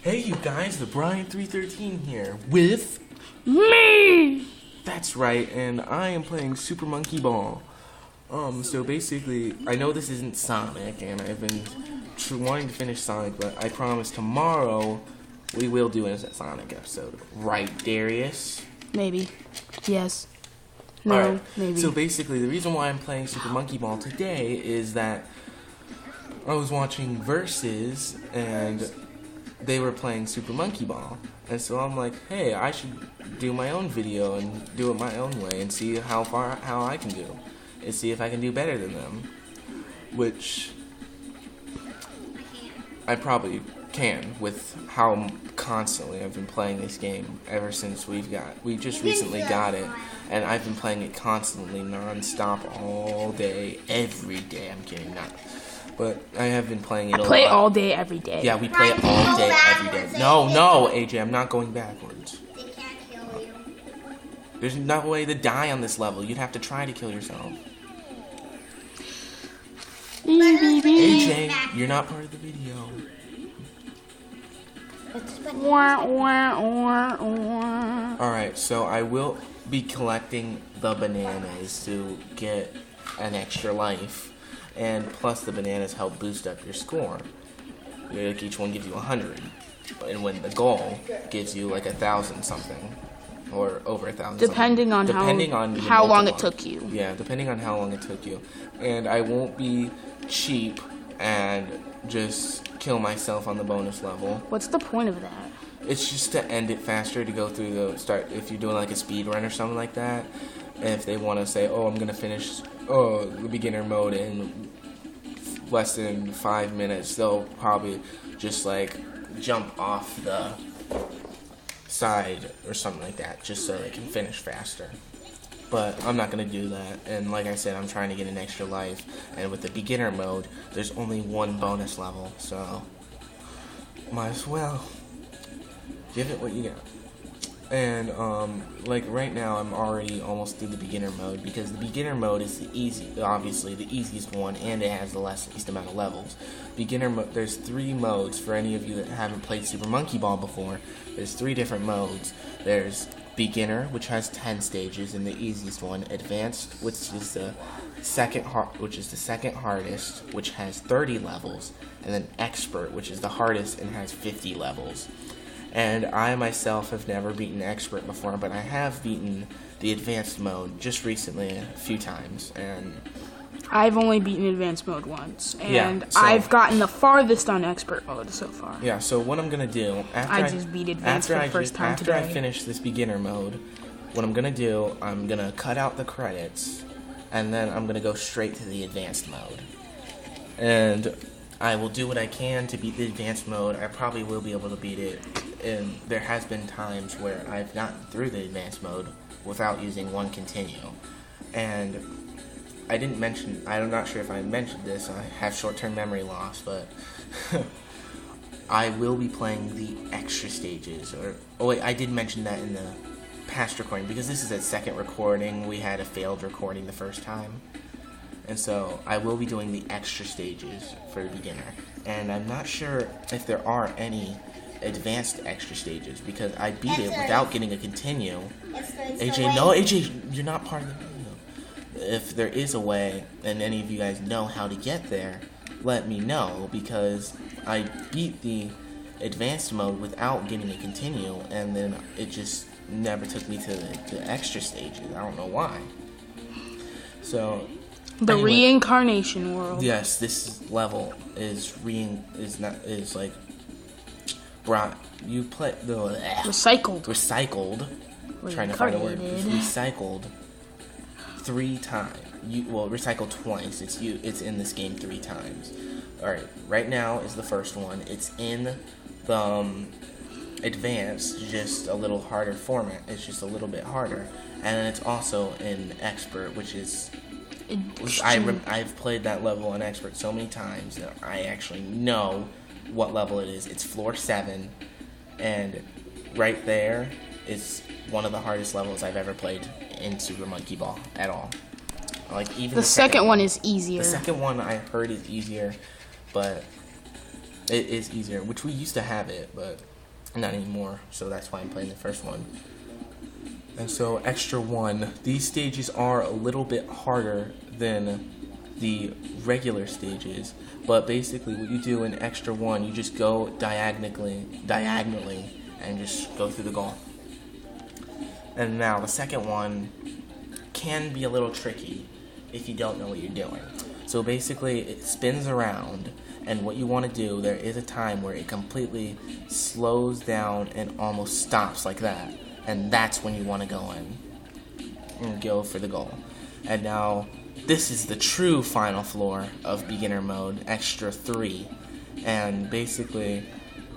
Hey you guys, the Brian313 here with me! That's right, and I am playing Super Monkey Ball. So basically, I know this isn't Sonic, and I've been wanting to finish Sonic, but I promise tomorrow we will do a Sonic episode. Right, Darius? Maybe. Yes. No, Alright, maybe. so basically, the reason why I'm playing Super Monkey Ball today is that I was watching Versus, and they were playing Super Monkey Ball, and so I'm like, hey, I should do my own video and do it my own way and see how I can do, and see if I can do better than them, which I probably can with how constantly I've been playing this game ever since we just recently got it, and I've been playing it constantly, non-stop, all day, every day. I'm kidding, not. But I have been playing it a lot. Play all day, every day. Yeah, we play it all day, every day. No, AJ, I'm not going backwards. They can't kill you. There's no way to die on this level. You'd have to try to kill yourself. AJ, you're not part of the video. Alright, so I will be collecting the bananas to get an extra life. And plus the bananas help boost up your score. Each one gives you 100. And when the goal gives you like 1,000 something. Or over 1,000 Depending on how long it took you. Yeah, depending on how long it took you. And I won't be cheap and just kill myself on the bonus level. What's the point of that? It's just to end it faster, to go through the if you're doing like a speed run or something like that. If they want to say, oh, I'm going to finish the beginner mode in less than 5 minutes, they'll probably just like jump off the side or something like that, just so they can finish faster. But I'm not going to do that, and like I said, I'm trying to get an extra life, and with the beginner mode, there's only one bonus level, so might as well give it what you got. And like right now, I'm already almost through the beginner mode, because the beginner mode is obviously the easiest one, and it has the least amount of levels. Beginner mode, there's 3 modes for any of you that haven't played Super Monkey Ball before. There's 3 different modes. There's beginner, which has 10 stages, and the easiest one. Advanced, which is the second hardest, which has 30 levels, and then expert, which is the hardest and has 50 levels. And I myself have never beaten expert before, but I have beaten the advanced mode just recently a few times, and I've only beaten advanced mode once, and yeah, so I've gotten the farthest on expert mode so far. Yeah, so what I'm gonna do I just beat advanced for the first time today. After I finish this beginner mode, what I'm gonna do, I'm gonna cut out the credits, and then I'm gonna go straight to the advanced mode. And I will do what I can to beat the advanced mode. I probably will be able to beat it, and there has been times where I've gotten through the advanced mode without using one continue. And I didn't mention, I'm not sure if I mentioned this, I have short-term memory loss, but I will be playing the extra stages, oh wait, I did mention that in the past recording, because this is a second recording. We had a failed recording the first time. And so I will be doing the extra stages for the beginner. And I'm not sure if there are any advanced extra stages, because I beat it without getting a continue. AJ, you're not part of the video. If there is a way, and any of you guys know how to get there, let me know, because I beat the advanced mode without getting a continue, and then it just never took me to the extra stages. I don't know why. So the anyway, reincarnation world. Yes, this level is like brought. You play the recycled. Trying to find a word. It's recycled 3 times. Recycled twice. It's in this game 3 times. All right. Right now is the first one. It's in the advanced, just a little harder format. It's just a little bit harder, and then it's also in expert, which is. I've played that level on expert so many times that I actually know what level it is. It's floor 7, and right there is one of the hardest levels I've ever played in Super Monkey Ball at all. Like even the second one is easier. The second one I heard is easier, but it is easier, which we used to have it, but Not anymore, so that's why I'm playing the first one. And so extra 1, these stages are a little bit harder than the regular stages, but basically what you do in extra 1, you just go diagonally, and just go through the goal. And now the second one can be a little tricky if you don't know what you're doing. So basically it spins around, and what you want to do, there is a time where it completely slows down and almost stops like that. And that's when you want to go in and go for the goal. And now, this is the true final floor of beginner mode, extra 3. And basically,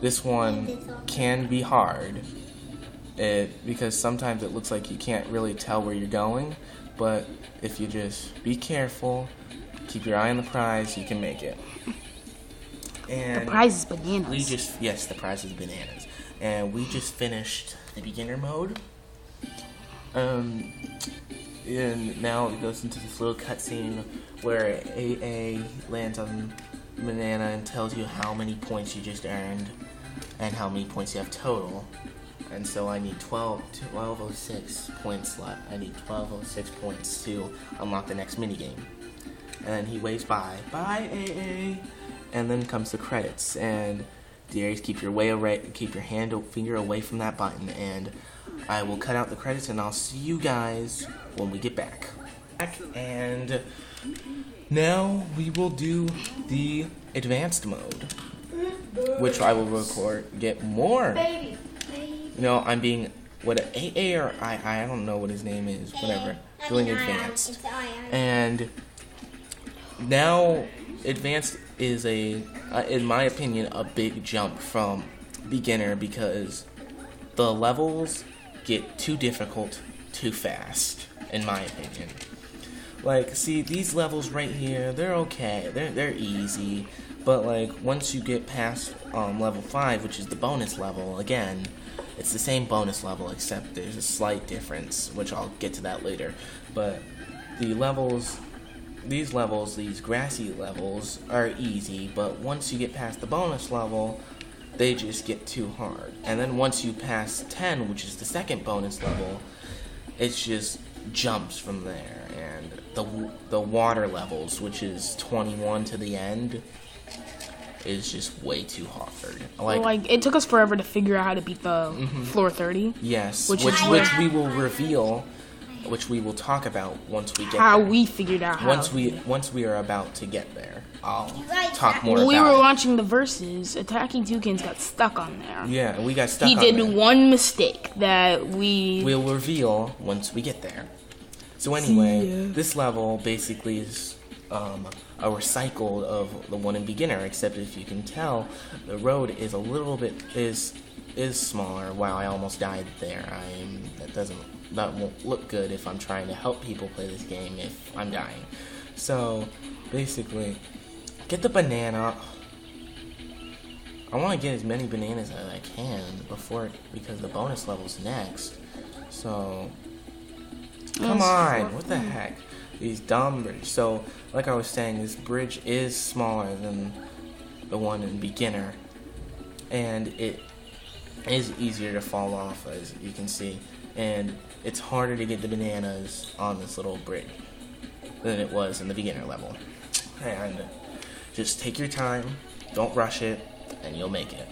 this one can be hard. Because sometimes it looks like you can't really tell where you're going. But if you just be careful, keep your eye on the prize, you can make it. And the prize is bananas. Yes, the prize is bananas. And we just finished the beginner mode. And now it goes into this little cutscene where AA lands on banana and tells you how many points you just earned and how many points you have total. And so I need 1206 points left. I need 1206 points to unlock the next minigame. And then he waves bye. Bye, AA. And then comes the credits. And Darius, keep your finger away from that button, and I will cut out the credits, and I'll see you guys when we get back. And now we will do the advanced mode, which I will get more. No, I'm being AA or I don't know what his name is. Whatever, doing advanced, and now advanced is in my opinion, a big jump from beginner because the levels get too difficult too fast, in my opinion. Like, see, these levels right here, they're okay, they're easy, but like once you get past level 5, which is the bonus level, again, it's the same bonus level except there's a slight difference, which I'll get to that later. But these grassy levels are easy, but once you get past the bonus level, they just get too hard. And then once you pass 10, which is the second bonus level, it just jumps from there. And the water levels, which is 21 to the end, is just way too hard. Like it took us forever to figure out how to beat the floor 30. Yes, which we will reveal. Which we will talk about once we get how there. We figured out how. Once we are about to get there, I'll talk more about it. When we were launching the verses, Attacking Toucans got stuck on there. Yeah, we got stuck on there. He did one mistake that we'll reveal once we get there. So anyway, this level basically is a recycle of the one in beginner, except if you can tell, the road is a little bit is smaller. Wow, I almost died there. That won't look good if I'm trying to help people play this game if I'm dying. So, basically, get the banana. I want to get as many bananas as I can because the bonus level's next. So, come on, what the heck? These dumb bridges. So, like I was saying, this bridge is smaller than the one in beginner, and it is easier to fall off, as you can see. And it's harder to get the bananas on this little bridge than it was in the beginner level. And just take your time, don't rush it, and you'll make it.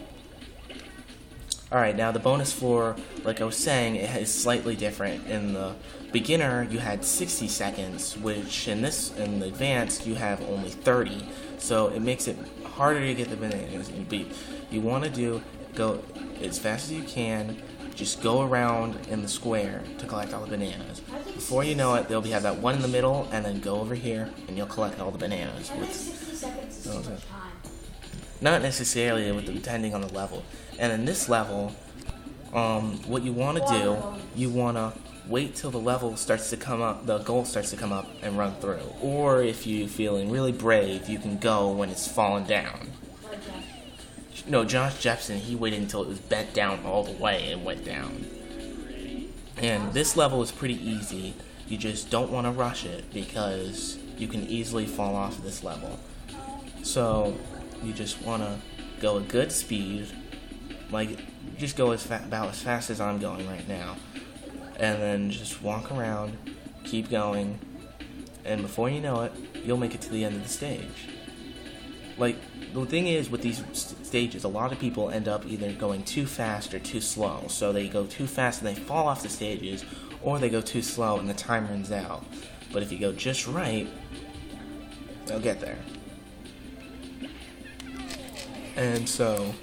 Alright, now the bonus floor, like I was saying, it is slightly different. In the beginner, you had 60 seconds, which in the advanced, you have only 30. So it makes it harder to get the bananas. You want to go as fast as you can. Just go around in the square to collect all the bananas. Before you know it, they'll have that one in the middle, and then go over here, and you'll collect all the bananas. Not necessarily, depending on the level. And in this level, what you want to do, you want to wait till the level starts to come up, the goal starts to come up, and run through. Or if you're feeling really brave, you can go when it's fallen down. No, Josh Jepson, he waited until it was bent down all the way and went down. And this level is pretty easy. You just don't want to rush it because you can easily fall off this level. So you just want to go a good speed like, just go about as fast as I'm going right now. And then just walk around, keep going, and before you know it, you'll make it to the end of the stage. Like, the thing is with these stages, a lot of people end up either going too fast or too slow. So they go too fast and they fall off the stages, or they go too slow and the time runs out. But if you go just right, they'll get there. And so,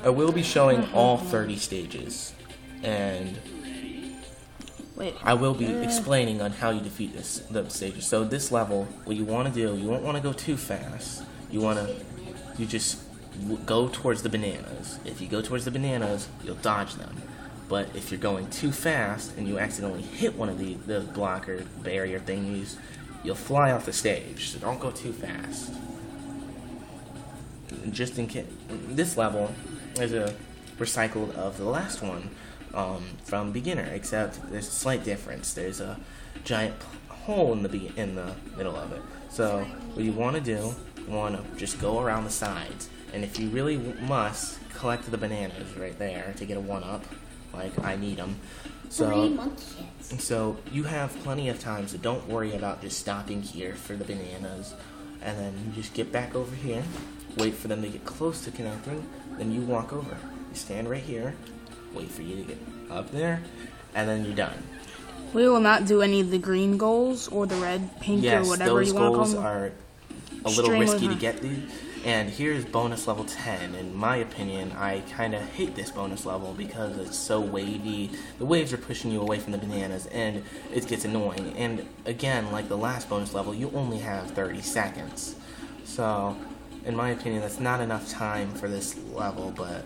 I will be showing all 30 stages, and I will be explaining on how you defeat the stages. So this level, what you want to do, you won't want to go too fast. You just go towards the bananas. If you go towards the bananas, you'll dodge them. But if you're going too fast and you accidentally hit one of the blocker barrier thingies, you'll fly off the stage. So don't go too fast. Just in case, this level is a recycled of the last one from beginner, except there's a slight difference. There's a giant hole in the middle of it. So what you want to do, you want to just go around the sides, and if you really must, collect the bananas right there to get a 1-up. Like, I need them. So you have plenty of time, so don't worry about just stopping here for the bananas. And then you just get back over here, wait for them to get close to connecting, then you walk over. You stand right here, wait for you to get up there, and then you're done. We will not do any of the green goals or the red, pink, or whatever you want to call them. Yes, those goals are a little risky to get these. And here's bonus level 10. In my opinion, I kind of hate this bonus level because it's so wavy. The waves are pushing you away from the bananas, and it gets annoying. And again, like the last bonus level, you only have 30 seconds. So, in my opinion, that's not enough time for this level, but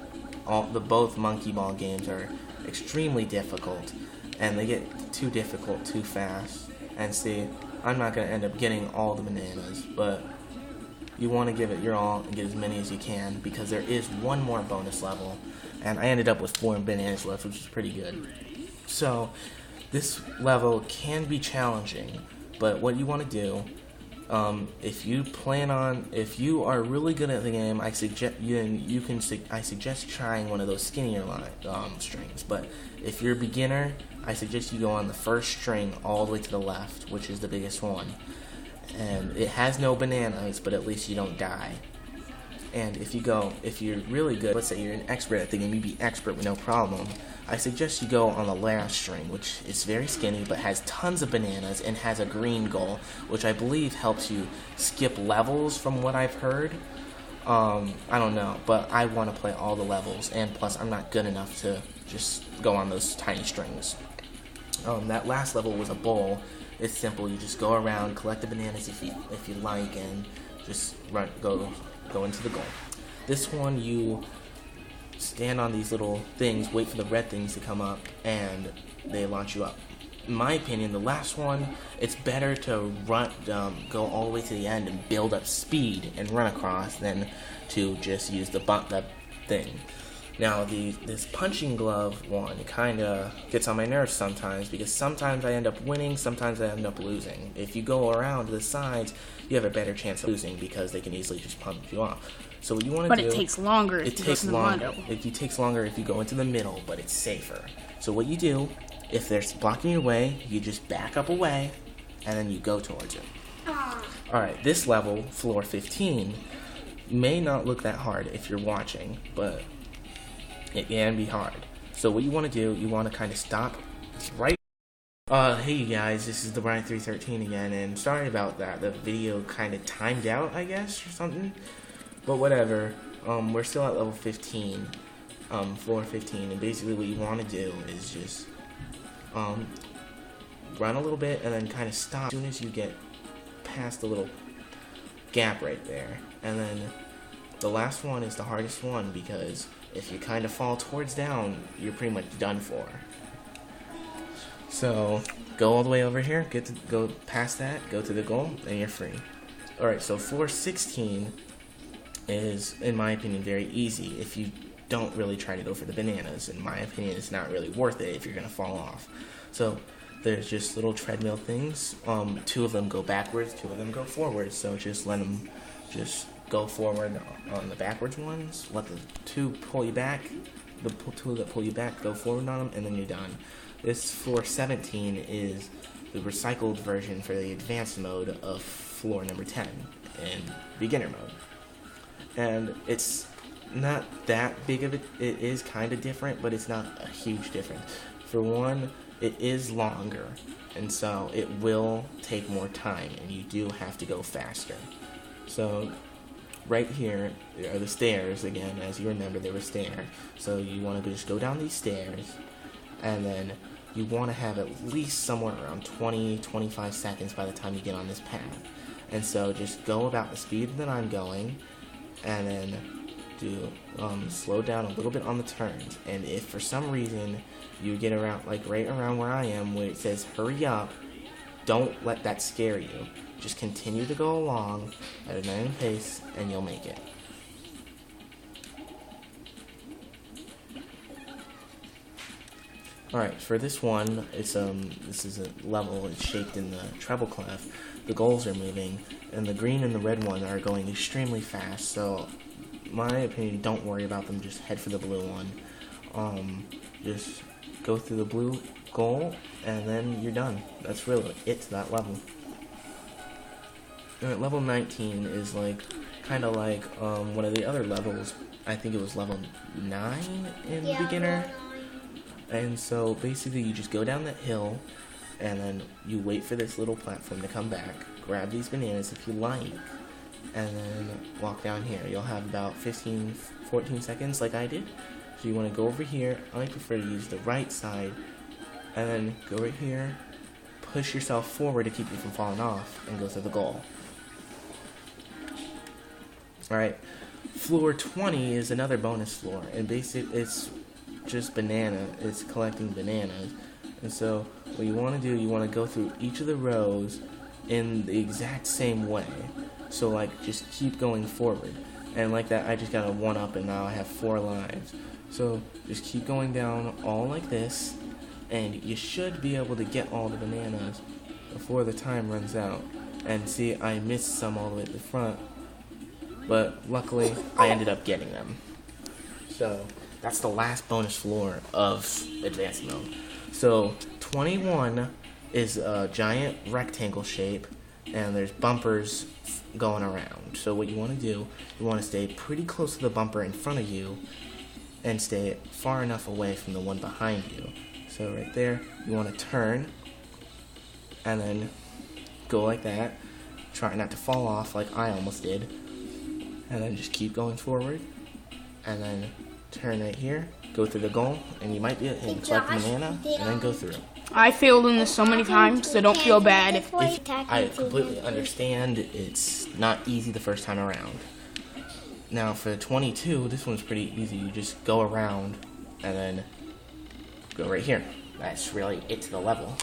both Monkey Ball games are extremely difficult, and they get too difficult too fast. And see, I'm not going to end up getting all the bananas, but you want to give it your all and get as many as you can, because there is one more bonus level, and I ended up with 4 bananas left, which is pretty good. So, this level can be challenging, but what you want to do, if you are really good at the game, I suggest trying one of those skinnier strings. But if you're a beginner, I suggest you go on the first string all the way to the left, which is the biggest one. And it has no bananas, but at least you don't die. And if you're really good, let's say you're an expert at the game, you'd be expert with no problem, I suggest you go on the last string, which is very skinny, but has tons of bananas and has a green goal, which I believe helps you skip levels from what I've heard. I don't know, but I want to play all the levels, and plus I'm not good enough to just go on those tiny strings. That last level was a bowl. It's simple. You just go around, collect the bananas if you like, and just go into the goal. This one, you stand on these little things, wait for the red things to come up, and they launch you up. In my opinion, the last one, it's better to go all the way to the end and build up speed and run across than to just use the thing. Now, this punching glove one kind of gets on my nerves sometimes, because sometimes I end up winning, sometimes I end up losing. If you go around to the sides, you have a better chance of losing because they can easily just punch you off. So what you want to do... But it takes longer if you go in the middle. It takes longer if you go into the middle, but it's safer. So what you do, if they're blocking your way, you just back up away, and then you go towards it. Alright, this level, floor 15, may not look that hard if you're watching, but it can be hard. So what you want to do, you want to kind of stop right... hey you guys, this is the Brian313 again, and sorry about that. The video kind of timed out, I guess, or something. But whatever, we're still at level 15, floor 15, and basically what you want to do is just run a little bit and then kind of stop as soon as you get past the little gap right there. And then the last one is the hardest one, because if you kind of fall towards down, you're pretty much done for. So go all the way over here, go past that, go to the goal, and you're free. Alright, so floor 16 is, in my opinion, very easy if you don't really try to go for the bananas. In my opinion, it's not really worth it if you're going to fall off. So there's just little treadmill things. 2 of them go backwards, 2 of them go forwards. So just let them just go forward on the backwards ones. Let the 2 pull you back. the two that pull you back, go forward on them, and then you're done. This floor 17 is the recycled version for the advanced mode of floor number 10 in beginner mode. And it's not that big of it. It is kind of different, but it's not a huge difference. For one, it is longer, and so it will take more time, and you do have to go faster. So right here are the stairs again. As you remember, they were stairs. So you want to just go down these stairs, and then you want to have at least somewhere around 20-25 seconds by the time you get on this path. And so just go about the speed that I'm going, and then do slow down a little bit on the turns. And if for some reason you get around, like right around where I am, where it says hurry up, don't let that scare you. Just continue to go along at a normal pace, and you'll make it. Alright, for this one, it's this is a level. It's shaped in the treble clef. The goals are moving, and the green and the red one are going extremely fast. So, my opinion, don't worry about them. Just head for the blue one. Just go through the blue goal, and then you're done. That's really it to that level. Alright, level 19 is like kind of like one of the other levels. I think it was level 9 in beginner. And so basically you just go down that hill, and then you wait for this little platform to come back, grab these bananas if you like, and then walk down here. You'll have about 15-14 seconds like I did. So you want to go over here. I prefer to use the right side, and then go right here, push yourself forward to keep you from falling off, and go to the goal. Alright, floor 20 is another bonus floor, and basically it's just it's collecting bananas. And so what you want to do, you want to go through each of the rows in the exact same way. So like just keep going forward, and like that I just got a 1-up, and now I have 4 lives. So just keep going down all like this, and you should be able to get all the bananas before the time runs out. And see, I missed some all the way at the front, but luckily I ended up getting them. So that's the last bonus floor of advanced mode. So 21 is a giant rectangle shape, and there's bumpers going around. So what you want to do, you want to stay pretty close to the bumper in front of you, and stay far enough away from the one behind you. So right there, you want to turn, and then go like that. Try not to fall off like I almost did. And then just keep going forward, and then turn right here, go through the goal, and you might be able to collect the banana, and then go through. I failed in this so many times, so don't feel bad if I completely understand it's not easy the first time around. Now for 22, this one's pretty easy. You just go around, and then go right here. That's really it to the level.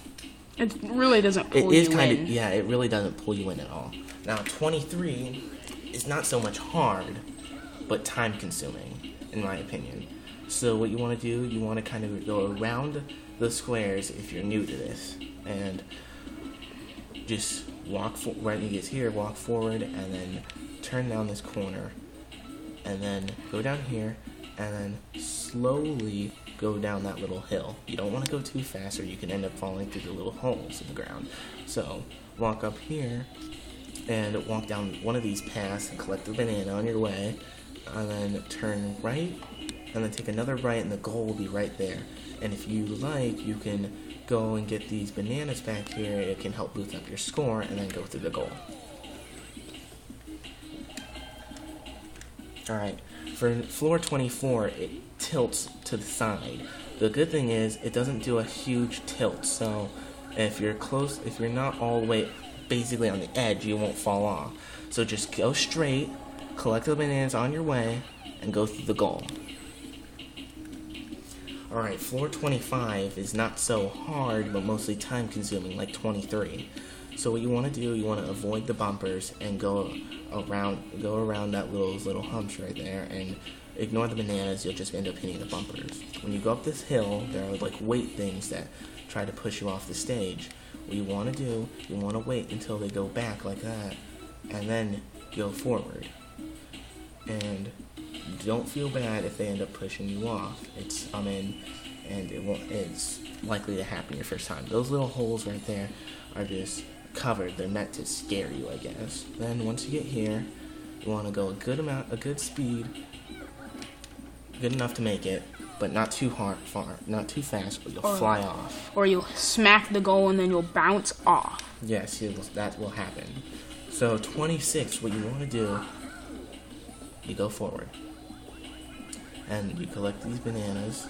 It really doesn't pull you in. Yeah, it really doesn't pull you in at all. Now 23 is not so much hard, but time consuming, in my opinion. So what you want to do, you want to kind of go around the squares if you're new to this, and just walk when you get here, walk forward, and then turn down this corner, and then go down here, and then slowly go down that little hill. You don't want to go too fast, or you can end up falling through the little holes in the ground. So walk up here, and walk down one of these paths and collect the banana on your way, and then turn right, and then take another right, and the goal will be right there. And if you like, you can go and get these bananas back here. It can help boost up your score, and then go through the goal. Alright, for floor 24, it tilts to the side. The good thing is, it doesn't do a huge tilt, so if you're close, if you're not all the way basically on the edge, you won't fall off. So just go straight, collect the bananas on your way, and go through the goal. Alright, floor 25 is not so hard, but mostly time consuming, like 23. So what you want to do, you want to avoid the bumpers and go around that little humps right there, and ignore the bananas. You'll just end up hitting the bumpers. When you go up this hill, there are like weight things that try to push you off the stage. What you want to do, you want to wait until they go back like that, and then go forward. And don't feel bad if they end up pushing you off. It's and it's likely to happen your first time. Those little holes right there are just covered. They're meant to scare you, I guess. Then once you get here, you want to go a good speed, good enough to make it, but not too not too fast, but you'll fly off. Or you'll smack the goal and then you'll bounce off. Yes, that will happen. So 26, what you want to do, you go forward, and you collect these bananas,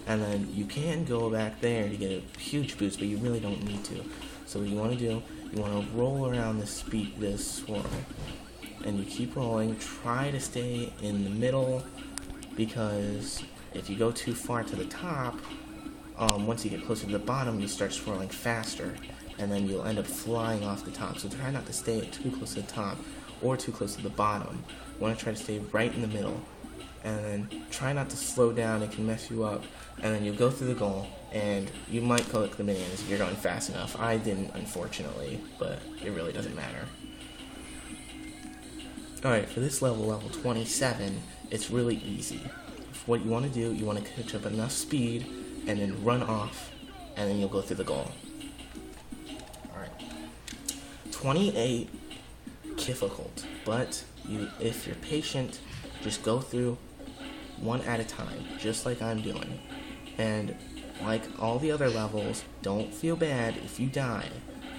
and then you can go back there to get a huge boost, but you really don't need to. So what you want to do, you want to roll around this swirl, and you keep rolling. Try to stay in the middle, because if you go too far to the top, once you get closer to the bottom, you start swirling faster, and then you'll end up flying off the top. So try not to stay too close to the top or too close to the bottom. You want to try to stay right in the middle, and then try not to slow down. It can mess you up, and then you'll go through the goal, and you might collect the bananas if you're going fast enough. I didn't, unfortunately, but it really doesn't matter. Alright, for this level 27, it's really easy. What you want to do, you want to catch up enough speed, and then run off, and then you'll go through the goal. Alright. 28, difficult, but if you're patient, just go through one at a time, just like I'm doing. And like all the other levels, don't feel bad if you die.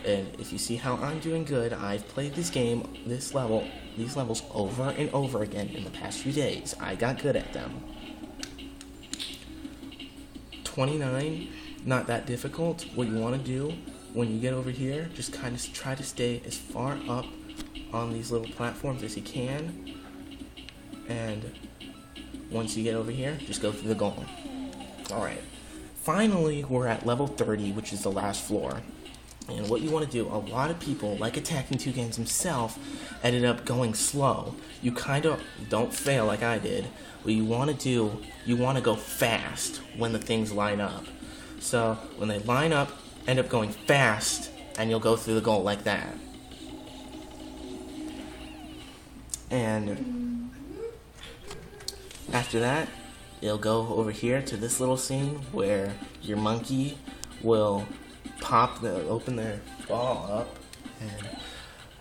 And if you see how I'm doing good, I've played these levels over and over again in the past few days. I got good at them. 29, not that difficult. What you want to do when you get over here, just kind of try to stay as far up on these little platforms as you can. And once you get over here, just go through the goal. Alright. Finally, we're at level 30, which is the last floor. And what you want to do, a lot of people, like Attacking Toucans himself, ended up going slow. You kind of don't fail like I did. What you want to do, you want to go fast when the things line up. So when they line up, end up going fast, and you'll go through the goal like that. And after that, you'll go over here to this little scene where your monkey will open their ball up and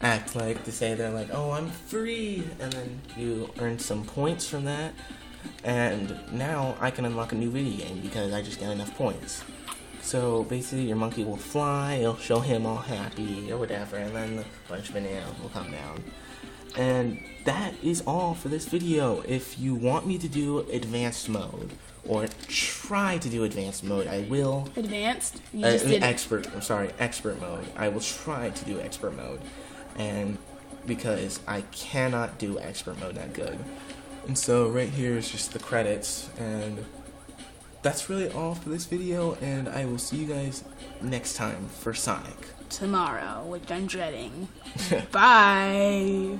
act like to say they're like, oh, I'm free, and then you earn some points from that, and now I can unlock a new video game because I just got enough points. So basically your monkey will fly, it'll show him all happy or whatever, and then a bunch of bananas will come down. And that is all for this video. If you want me to do advanced mode, or try to do advanced mode, I will. Advanced? You just did expert. I'm sorry, expert mode. I will try to do expert mode, and because I cannot do expert mode that good. And so right here is just the credits, and that's really all for this video. And I will see you guys next time for Sonic. Tomorrow, which I'm dreading. Bye.